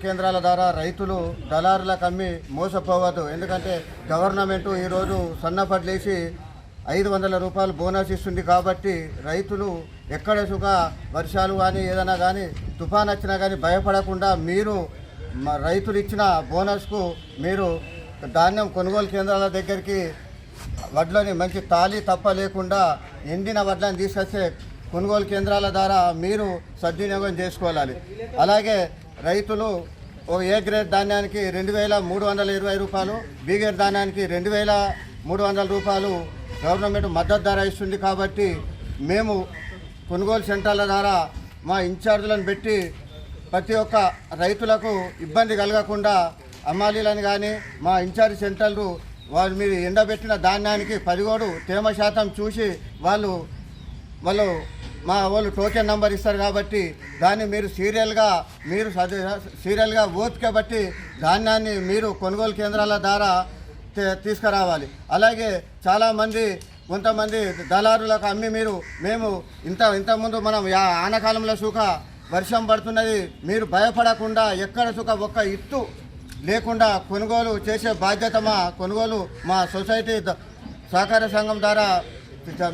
కేంద్రాల ద్వారా రైతులు దళారులకు అమ్మి మోసపోవద్దు. ఎందుకంటే గవర్నమెంటు ఈరోజు సన్నపట్లేసి 500 రూపాయలు బోనస్ ఇస్తుంది. కాబట్టి రైతులు ఎక్కడ సుఖ వర్షాలు కానీ ఏదైనా కానీ తుఫాన్ వచ్చినా కానీ భయపడకుండా మీరు రైతులు ఇచ్చిన బోనస్కు మీరు ధాన్యం కొనుగోలు కేంద్రాల దగ్గరికి వడ్లని మంచి తాళి తప్ప లేకుండా ఎండిన వడ్లను తీసుకొచ్చే కొనుగోలు కేంద్రాల ద్వారా మీరు సద్వినియోగం చేసుకోవాలి. అలాగే రైతులు ఏ గ్రేడ్ ధాన్యానికి 2320 రూపాయలు, బి గ్రేడ్ ధాన్యానికి 2300 రూపాయలు గవర్నమెంట్ మద్దతు ధర ఇస్తుంది. కాబట్టి మేము కొనుగోలు సెంటర్ల ద్వారా మా ఇన్ఛార్జీలను పెట్టి ప్రతి ఒక్క రైతులకు ఇబ్బంది కలగకుండా అమ్మాలీలను కానీ మా ఇన్ఛార్జ్ సెంటర్లు వాళ్ళు మీరు ఎండబెట్టిన ధాన్యానికి పరిగోడు తేమ శాతం చూసి వాళ్ళు టోకెన్ నంబర్ ఇస్తారు. కాబట్టి దాన్ని మీరు సీరియల్గా ఓపికబట్టి ధాన్యాన్ని మీరు కొనుగోలు కేంద్రాల ద్వారా తీసుకురావాలి. అలాగే చాలామంది కొంతమంది దళారులకు అమ్మి మేము ఇంతకుముందు మనం ఆనకాలంలో సుఖ వర్షం పడుతున్నది మీరు భయపడకుండా ఎక్కడ సుఖ ఒక్క ఇత్తు లేకుండా కొనుగోలు చేసే బాధ్యత మా సొసైటీ సహకార సంఘం ద్వారా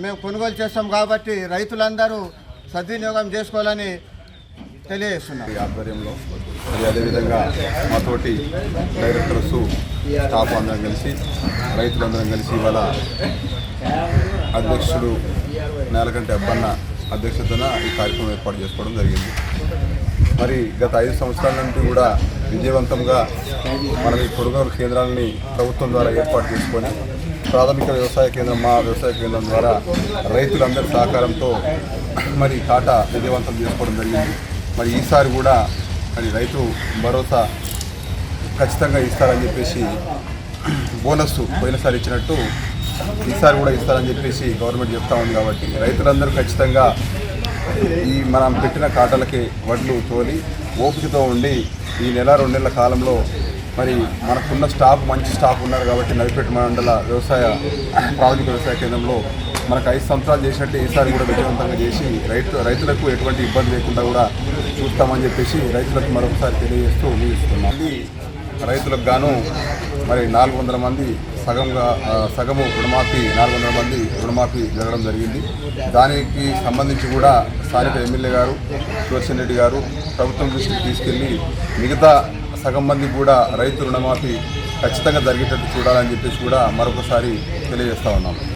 మేము కొనుగోలు చేస్తాం. కాబట్టి రైతులందరూ సద్వినియోగం చేసుకోవాలని తెలియజేస్తున్నాం. ఈ ఆధ్వర్యంలో అదేవిధంగా మాతోటి డైరెక్టర్స్ స్టాఫ్ అందరం కలిసి రైతులందరం కలిసి ఇవాళ అధ్యక్షుడు నేలకంటి అబ్బన్న అధ్యక్షతన ఈ కార్యక్రమం ఏర్పాటు చేసుకోవడం జరిగింది. మరి గత 5 సంవత్సరాల నుండి కూడా విజయవంతంగా మనం ఈ కొనుగోలు కేంద్రాలని ప్రభుత్వం ద్వారా ఏర్పాటు చేసుకొని ప్రాథమిక వ్యవసాయ కేంద్రం మా వ్యవసాయ కేంద్రం ద్వారా రైతులందరి సహకారంతో మరి కాటా విజయవంతం చేసుకోవడం జరిగింది. మరి ఈసారి కూడా మరి రైతు భరోసా ఖచ్చితంగా ఇస్తారని చెప్పేసి బోనస్ పోయినసారి ఇచ్చినట్టు ఈసారి కూడా ఇస్తారని చెప్పేసి గవర్నమెంట్ చెప్తా ఉంది. కాబట్టి రైతులందరూ ఖచ్చితంగా ఈ మనం పెట్టిన కాటలకి వడ్లు తోలి ఓపికతో ఉండి ఈ నెల 2 నెలల కాలంలో మరి మనకున్న స్టాఫ్ మంచి స్టాఫ్ ఉన్నారు. కాబట్టి నవిపేట మండల ప్రాథమిక వ్యవసాయ కేంద్రంలో మనకు 5 సంవత్సరాలు చేసినట్టు ఈసారి కూడా విజయవంతంగా చేసి రైతులకు ఎటువంటి ఇబ్బంది లేకుండా కూడా చూస్తామని చెప్పేసి రైతులకు మరొకసారి తెలియజేస్తూ ముగిస్తున్నాం. రైతులకు గాను మరి 400 మంది సగము రుణమాఫీ 400 మంది రుణమాఫీ జరగడం జరిగింది. దానికి సంబంధించి కూడా స్థానిక ఎమ్మెల్యే గారు సుదర్శన్ రెడ్డి గారు ప్రభుత్వం దృష్టికి తీసుకెళ్లి మిగతా సగం మంది కూడా రైతు రుణమాఫీ ఖచ్చితంగా జరిగేటట్టు చూడాలని చెప్పేసి కూడా మరొకసారి తెలియజేస్తా ఉన్నాం.